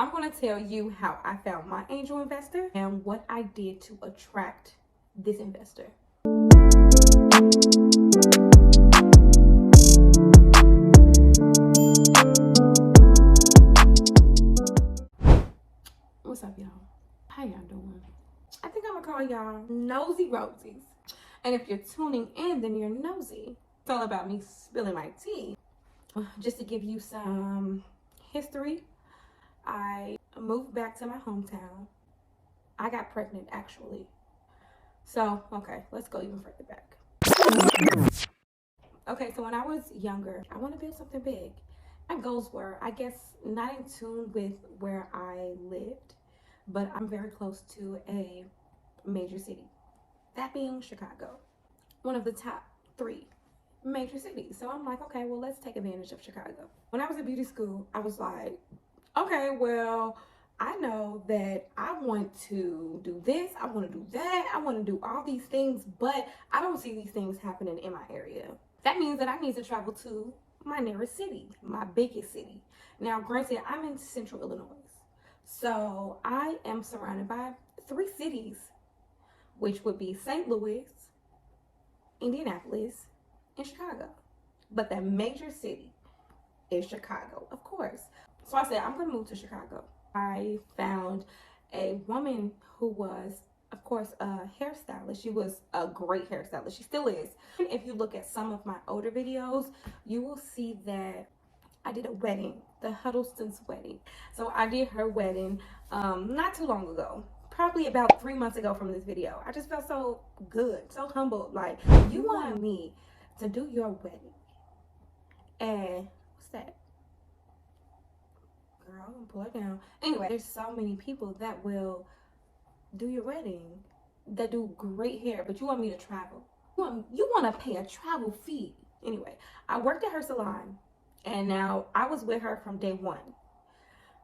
I'm going to tell you how I found my angel investor and what I did to attract this investor. What's up, y'all? How y'all doing? I think I'm gonna call y'all nosy rosies. And if you're tuning in, then you're nosy. It's all about me spilling my tea. Just to give you some history, I moved back to my hometown. I got pregnant, actually. So, okay, let's go even further back. Okay, so when I was younger, I want to build something big. My goals were, I guess, not in tune with where I lived, but I'm very close to a major city. That being Chicago, one of the top 3 major cities. So I'm like, okay, well, let's take advantage of Chicago. When I was at beauty school, I was like, okay, well, I know that I want to do this, I want to do that, I want to do all these things, but I don't see these things happening in my area. That means that I need to travel to my nearest city, my biggest city. Now, granted, I'm in central Illinois, so I am surrounded by 3 cities, which would be St. Louis, Indianapolis, and Chicago. But the major city is Chicago, of course. So I said, I'm gonna move to Chicago. I found a woman who was, of course, a hairstylist. She was a great hairstylist. She still is. If you look at some of my older videos, you will see that I did a wedding, the Huddleston's wedding. So I did her wedding not too long ago, probably about 3 months ago from this video. I just felt so good, so humbled. Like, you wanted me to do your wedding. And what's that? Girl, I'm gonna pull it down. Anyway, there's so many people that will do your wedding, that do great hair, but you want me to travel. You want to pay a travel fee. Anyway, I worked at her salon, and now I was with her from day 1.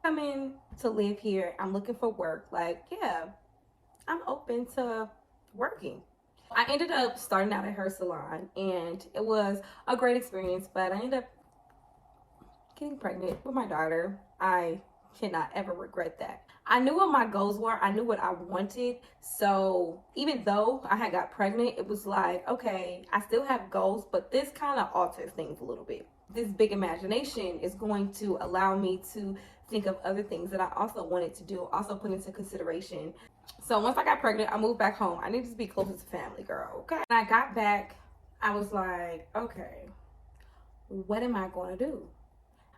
I'm in to live here. I'm looking for work. Like, yeah, I'm open to working. I ended up starting out at her salon, and it was a great experience, but I ended up getting pregnant with my daughter. I cannot ever regret that. I knew what my goals were. I knew what I wanted. So even though I had got pregnant, it was like, okay, I still have goals, but this kind of alters things a little bit. This big imagination is going to allow me to think of other things that I also wanted to do, also put into consideration. So once I got pregnant, I moved back home. I needed to be closer to family, girl, okay? When I got back, I was like, okay, what am I going to do?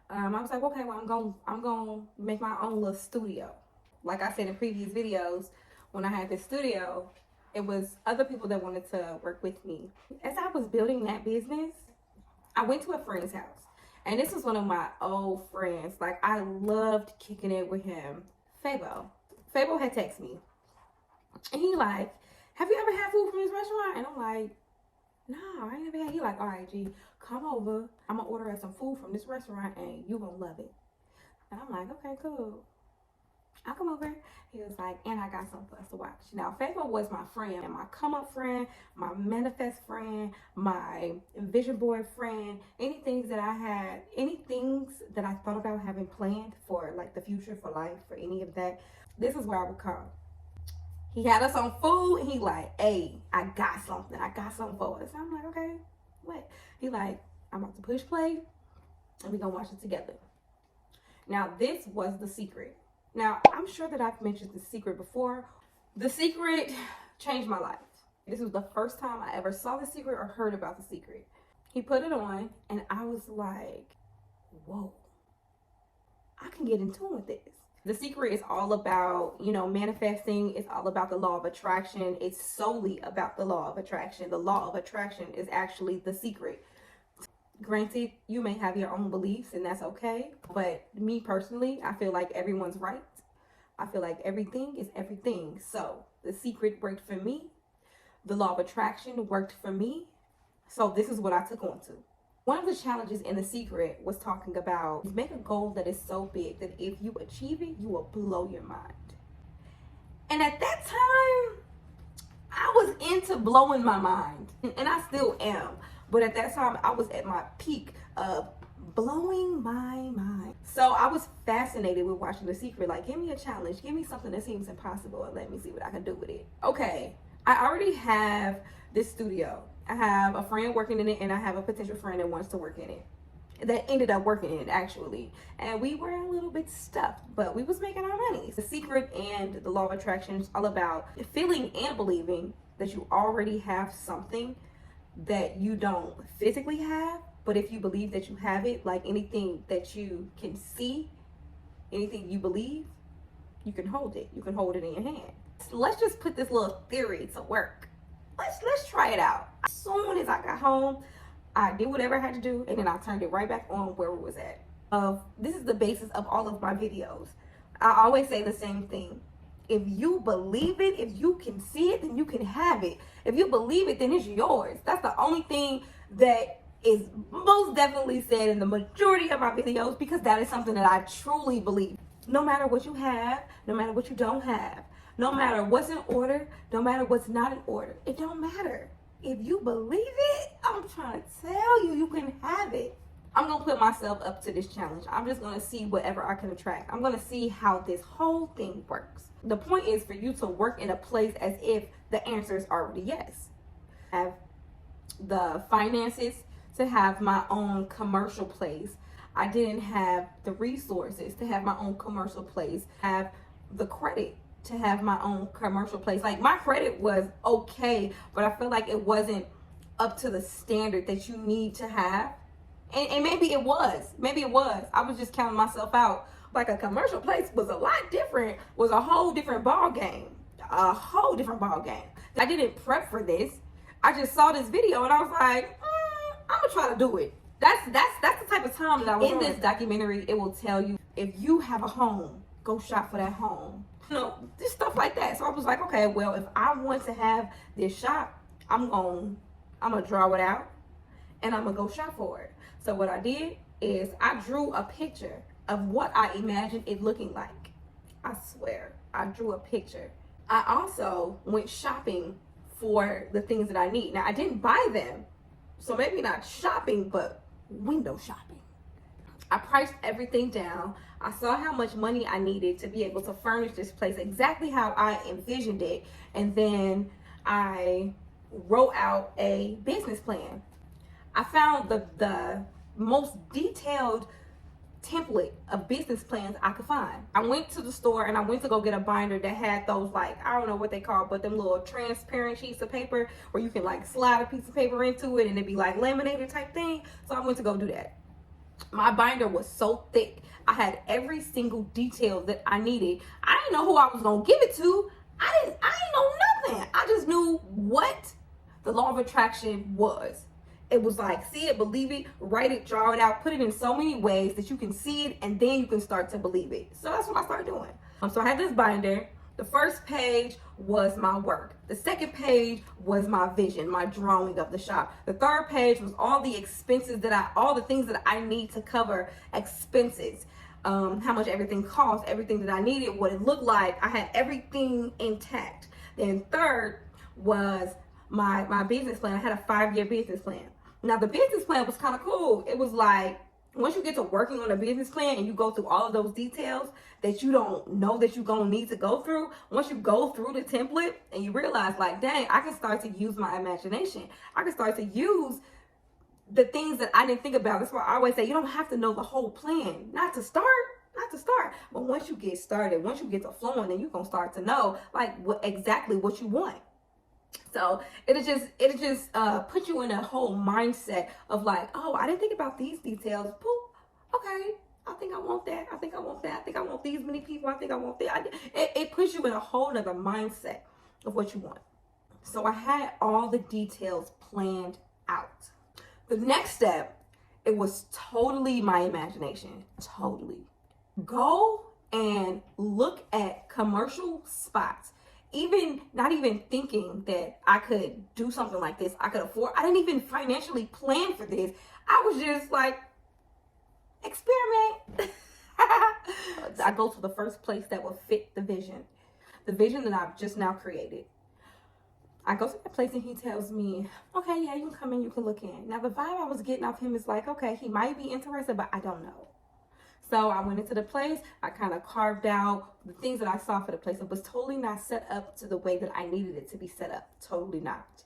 I was like, okay, well, I'm gonna make my own little studio. Like I said in previous videos, when I had this studio, it was other people that wanted to work with me. As I was building that business, I went to a friend's house, and this was one of my old friends. Like, I loved kicking it with him. Fabo had texted me, and he like, have you ever had food from this restaurant? And I'm like, no, I ain't never had. He like, all right, G, come over. I'm gonna order us some food from this restaurant, and you gonna love it. And I'm like, okay, cool. I'll come over. He was like, and I got something for us to watch. Now, Fabo was my friend, and my come up friend, my manifest friend, my vision board friend, any things that I thought about having planned for like the future, for life, for any of that. This is where I would come. He had us on food, and he like, hey, I got something for us. And I'm like, okay, what? He like, I'm about to push play, and we gonna watch it together. Now, this was The Secret. Now, I'm sure that I've mentioned The Secret before. The Secret changed my life. This was the first time I ever saw The Secret or heard about The Secret. He put it on, and I was like, whoa, I can get in tune with this. The Secret is all about, manifesting. It's all about the law of attraction. It's solely about the law of attraction. The law of attraction is actually The Secret. Granted, you may have your own beliefs, and that's okay. But me personally, I feel like everyone's right. I feel like everything is everything. So The Secret worked for me. The law of attraction worked for me. So this is what I took on to. One of the challenges in The Secret was talking about make a goal that is so big that if you achieve it, you will blow your mind. And at that time, I was into blowing my mind, and I still am. But at that time, I was at my peak of blowing my mind. So I was fascinated with watching The Secret. Like, give me a challenge, give me something that seems impossible, and let me see what I can do with it. Okay, I already have this studio. I have a friend working in it, and I have a potential friend that wants to work in it, that ended up working in it actually, and we were a little bit stuffed, but we was making our money. The Secret and the Law of Attraction is all about feeling and believing that you already have something that you don't physically have, but if you believe that you have it, like anything that you can see, anything you believe, you can hold it. You can hold it in your hand. So let's just put this little theory to work. Let's try it out. As soon as I got home, I did whatever I had to do, and then I turned it right back on where it was at. This is the basis of all of my videos. I always say the same thing. If you believe it, if you can see it, then you can have it. If you believe it, then it's yours. That's the only thing that is most definitely said in the majority of my videos, because that is something that I truly believe. No matter what you have, no matter what you don't have, no matter what's in order, no matter what's not in order, it don't matter. If you believe it, I'm trying to tell you, you can have it. I'm going to put myself up to this challenge. I'm just going to see whatever I can attract. I'm going to see how this whole thing works. The point is for you to work in a place as if the answer is already yes. I have the finances to have my own commercial place. I didn't have the resources to have my own commercial place. I have the credit to have my own commercial place. Like, my credit was okay, but I feel like it wasn't up to the standard that you need to have. And maybe it was. Maybe it was. I was just counting myself out. Like, a commercial place was a lot different, was a whole different ball game. A whole different ball game. I didn't prep for this. I just saw this video and I was like, I'm gonna try to do it. That's the type of time that I was in. This documentary, it will tell you, if you have a home, go shop for that home. You know, just stuff like that. So I was like, okay, well, if I want to have this shop, I'm gonna draw it out and I'm gonna go shop for it. So what I did is I drew a picture of what I imagined it looking like. I swear, I drew a picture. I also went shopping for the things that I need. Now, I didn't buy them, so maybe not shopping, but window shopping. I priced everything down. I saw how much money I needed to be able to furnish this place exactly how I envisioned it. And then I wrote out a business plan. I found the most detailed template of business plans I could find. I went to the store and I went to go get a binder that had those, like, I don't know what they call, but them little transparent sheets of paper where you can like slide a piece of paper into it and it'd be like laminated type thing. So I went to go do that. My binder was so thick. I had every single detail that I needed. I didn't know who I was gonna give it to. I didn't know nothing. I just knew what the law of attraction was. It was like, see it, believe it, write it, draw it out, put it in so many ways that you can see it, and then you can start to believe it. So that's what I started doing. So I had this binder. The first page was my work. The second page was my vision, my drawing of the shop. The third page was all the expenses all the things that I need to cover, expenses, how much everything cost, everything that I needed, what it looked like. I had everything intact. Then third was my business plan. I had a 5-year business plan. Now, the business plan was kind of cool. It was like, once you get to working on a business plan and you go through all of those details that you don't know that you're going to need to go through, once you go through the template and you realize, like, dang, I can start to use my imagination. I can start to use the things that I didn't think about. That's why I always say you don't have to know the whole plan. Not to start. But once you get started, once you get to flowing, then you're going to start to know, like, exactly what you want. So it'll just put you in a whole mindset of like, oh, I didn't think about these details. Poop. Okay, I think I want that. I think I want that. I think I want these many people. I think I want that. It puts you in a whole nother mindset of what you want. So I had all the details planned out. The next step, it was totally my imagination. Totally. Go and look at commercial spots. Not even thinking that I could do something like this, I could afford. I didn't even financially plan for this. I was just like, experiment. I go to the first place that will fit the vision that I've just now created. I go to the place and he tells me, okay, yeah, you can come in, you can look in. Now the vibe I was getting off him is like, okay, he might be interested, but I don't know. So I went into the place, I kind of carved out the things that I saw for the place. It was totally not set up to the way that I needed it to be set up. Totally not.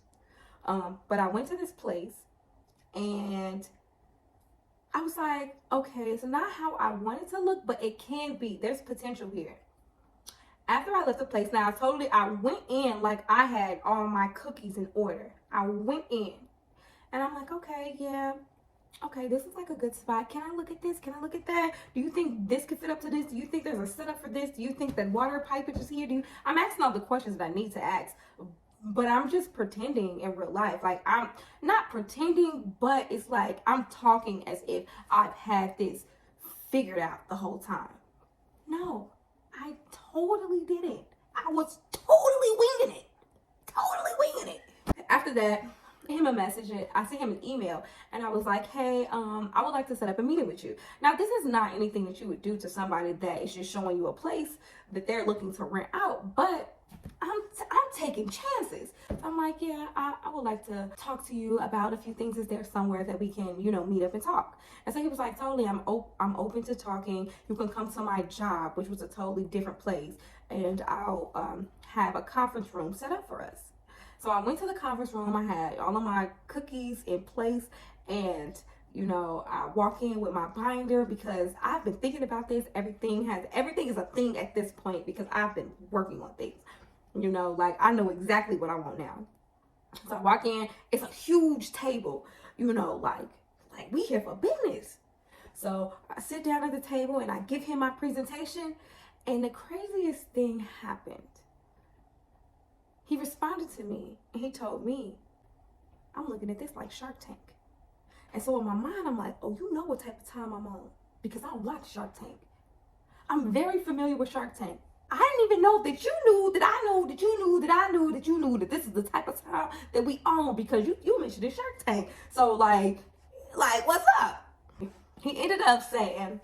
But I went to this place and I was like, okay, it's not how I want it to look, but it can be. There's potential here. After I left the place, now I went in like I had all my cookies in order. I went in and I'm like, okay, yeah, okay, this is like a good spot. Can I look at this? Can I look at that? Do you think this could fit up to this? Do you think there's a setup for this? Do you think that water pipe is here? I'm asking all the questions that I need to ask, but I'm just pretending in real life. Like, I'm not pretending, but it's like I'm talking as if I've had this figured out the whole time. No, I totally didn't. I was totally winging it. Totally winging it. After that, him a message, I sent him an email, and I was like, hey, I would like to set up a meeting with you. Now, this is not anything that you would do to somebody that is just showing you a place that they're looking to rent out, but I'm taking chances. I'm like, yeah, I would like to talk to you about a few things. Is there somewhere that we can, meet up and talk? And so he was like, totally, I'm open to talking. You can come to my job, which was a totally different place, and I'll have a conference room set up for us. So I went to the conference room. I had all of my cookies in place, and I walk in with my binder because I've been thinking about this. Everything is a thing at this point because I've been working on things. Like I know exactly what I want now. So I walk in. It's a huge table. Like we here for business. So I sit down at the table and I give him my presentation, and the craziest thing happened. He responded to me and he told me, I'm looking at this like Shark Tank. And so in my mind, I'm like, oh, you know what type of time I'm on because I watch Shark Tank. I'm very familiar with Shark Tank. I didn't even know that you knew that I knew that you knew that I knew that you knew that this is the type of time that we own because you mentioned the Shark Tank. So like what's up? He ended up saying,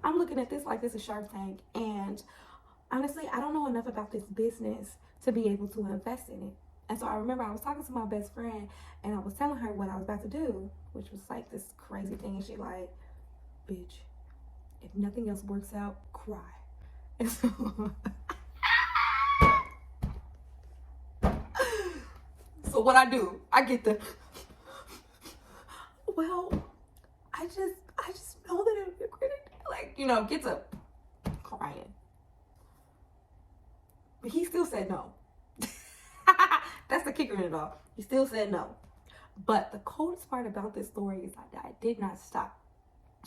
I'm looking at this like this is Shark Tank, and honestly, I don't know enough about this business to be able to invest in it. And so I remember I was talking to my best friend and I was telling her what I was about to do, which was like this crazy thing. And she like, bitch, if nothing else works out, cry. And so, so what I do, I get the, well, I just know that if you're like, gets up crying. But he still said no. That's the kicker in it all. He still said no. But the coldest part about this story is that I did not stop.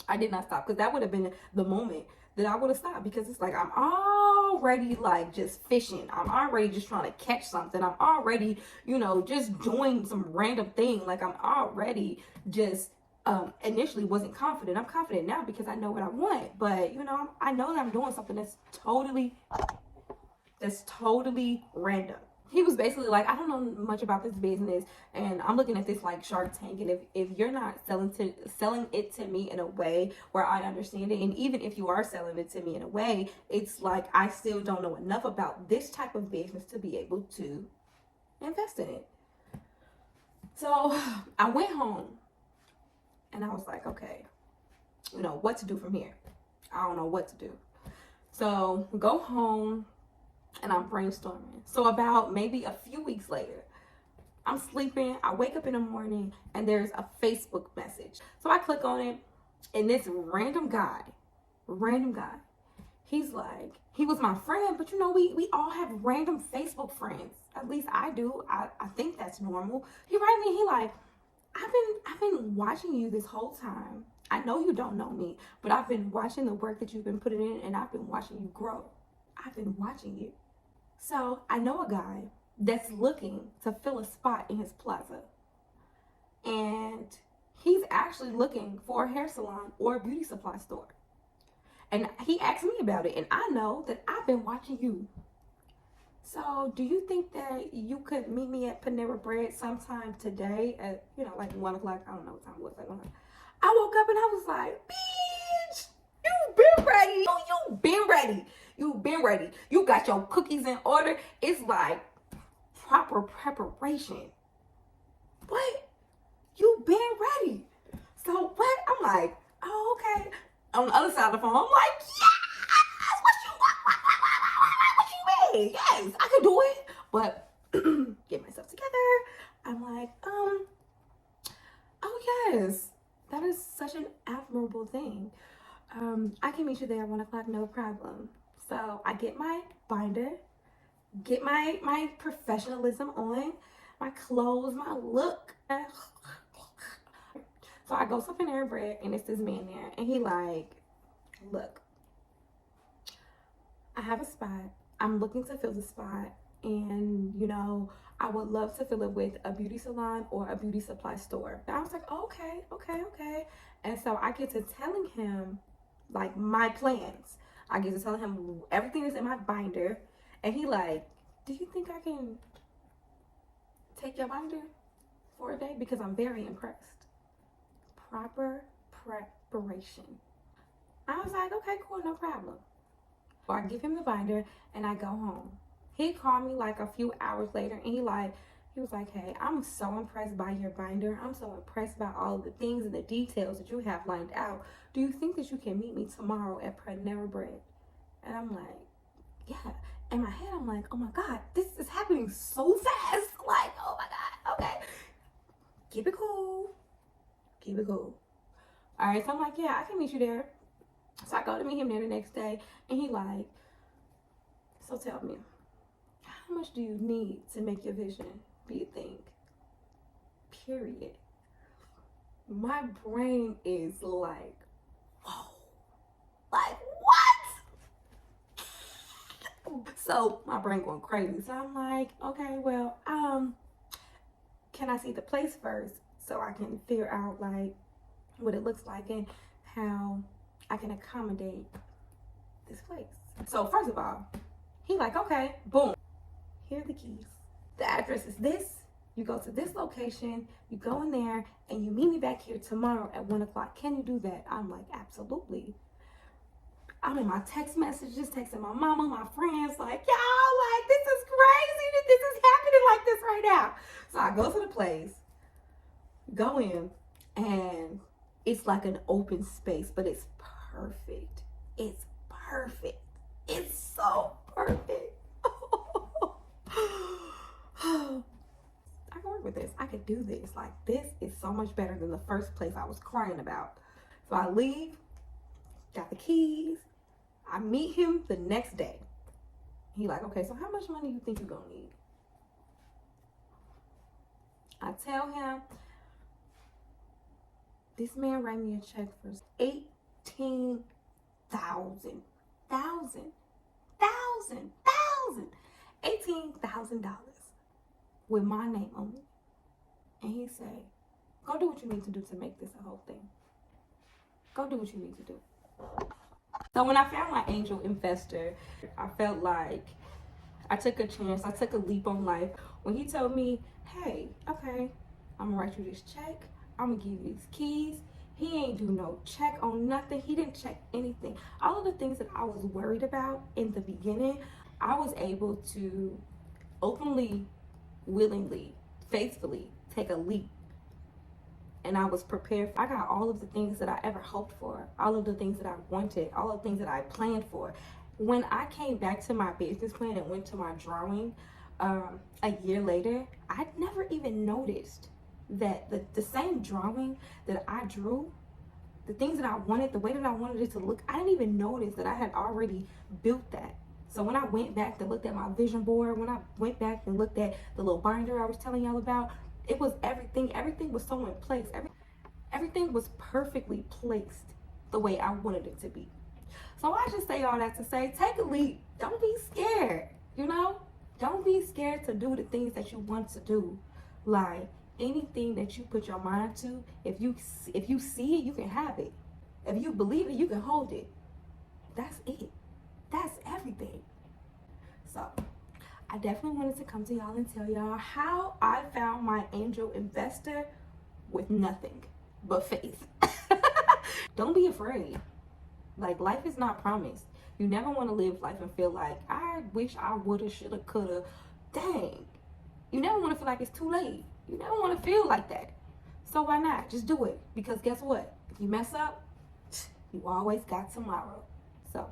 I did not stop because that would have been the moment that I would have stopped, because it's like I'm already like just fishing. I'm already just trying to catch something. I'm already, just doing some random thing. Like I'm already just initially wasn't confident. I'm confident now because I know what I want. But I know that I'm doing something that's totally random. He was basically like, I don't know much about this business, and I'm looking at this like Shark Tank, and if you're not selling it to me in a way where I understand it, and even if you are selling it to me in a way, it's like I still don't know enough about this type of business to be able to invest in it. So I went home and I was like, okay, what to do from here? I don't know what to do. So go home and I'm brainstorming. So about maybe a few weeks later, I'm sleeping, I wake up in the morning, and there's a Facebook message. So I click on it, and this random guy, he's like, he was my friend, but we all have random Facebook friends. At least I do. I think that's normal. He writes me, he like, I've been watching you this whole time. I know you don't know me, but I've been watching the work that you've been putting in, and I've been watching you grow. I've been watching you. So I know a guy that's looking to fill a spot in his plaza. And he's actually looking for a hair salon or a beauty supply store. And he asked me about it, and I know that I've been watching you. So do you think that you could meet me at Panera Bread sometime today at, like 1 o'clock? I don't know what time it was. Like 1 o'clock. I woke up and I was like, bitch, you've been ready. You've been ready. You've been ready. You got your cookies in order. It's like proper preparation. What? You been ready. So what? I'm like, oh, okay. On the other side of the phone, I'm like, yes, what you want? What you mean? Yes, I can do it. But get myself together. I'm like, oh yes, that is such an admirable thing. I can meet you there at 1 o'clock, no problem. So I get my binder, get my professionalism on, my clothes, my look. So I go to Panera Bread and it's this man there, and he like, look, I have a spot. I'm looking to fill the spot, and you know, I would love to fill it with a beauty salon or a beauty supply store. And I was like, oh, okay. And so I get to telling him like my plans. I get to tell him everything that's in my binder, and he like, do you think I can take your binder for a day? Because I'm very impressed. Proper preparation. I was like, okay, cool, no problem. So I give him the binder and I go home. He called me like a few hours later, and he was like, hey, I'm so impressed by your binder. I'm so impressed by all of the things and the details that you have lined out. Do you think that you can meet me tomorrow at Panera Bread? And I'm like, yeah. In my head, I'm like, oh my God, this is happening so fast. Like, oh my God, okay. Keep it cool. All right, so I'm like, yeah, I can meet you there. So I go to meet him there the next day, and he like, so tell me, how much do you need to make your vision be a thing? Period. My brain is like, whoa, like what? So my brain going crazy. So I'm like, okay, well, can I see the place first so I can figure out like what it looks like and how I can accommodate this place. So first of all, he like, okay, boom, here are the keys. The address is this. You go to this location, you go in there, and you meet me back here tomorrow at 1 o'clock. Can you do that? I'm like, absolutely. I'm in my text messages, texting my mama, my friends, like, y'all, like, this is crazy that this is happening like this right now. So I go to the place, go in, and it's like an open space, but it's perfect. It's perfect. It's so perfect. I can work with this. I could do this. Like, this is so much better than the first place I was crying about. So I leave, got the keys. I meet him the next day. He like, okay, so how much money you think you're gonna need? I tell him, this man write me a check for $18,000 with my name on it. And he said, go do what you need to do to make this a whole thing. Go do what you need to do. So when I found my angel investor, I felt like I took a chance. I took a leap on life. When he told me, hey, okay, I'm gonna write you this check. I'm gonna give you these keys. He ain't do no check on nothing. He didn't check anything. All of the things that I was worried about in the beginning, I was able to openly, willingly, faithfully take a leap. And I was prepared. I got all of the things that I ever hoped for, all of the things that I wanted, all of the things that I planned for. When I came back to my business plan and went to my drawing a year later, I never even noticed that the same drawing that I drew, the things that I wanted, the way that I wanted it to look, I didn't even notice that I had already built that. So when I went back to look at my vision board, when I went back and looked at the little binder I was telling y'all about, it was everything was so in place. Everything was perfectly placed the way I wanted it to be. So I just say all that to say, take a leap. Don't be scared, you know? Don't be scared to do the things that you want to do. Like, anything that you put your mind to, if you see it, you can have it. If you believe it, you can hold it. That's it. That's everything. So I definitely wanted to come to y'all and tell y'all how I found my angel investor with nothing but faith. Don't be afraid. Like, life is not promised. You never want to live life and feel like, I wish I woulda, shoulda, coulda. Dang. You never want to feel like it's too late. You never want to feel like that. So why not? Just do it. Because guess what? If you mess up, you always got tomorrow. So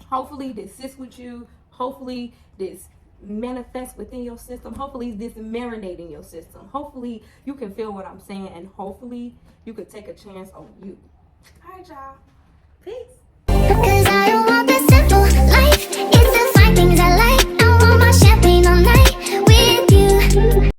hopefully this sits with you. Hopefully this manifests within your system. Hopefully this marinate in your system. Hopefully you can feel what I'm saying, and hopefully you could take a chance on you. All right, y'all. Peace. Because I don't want this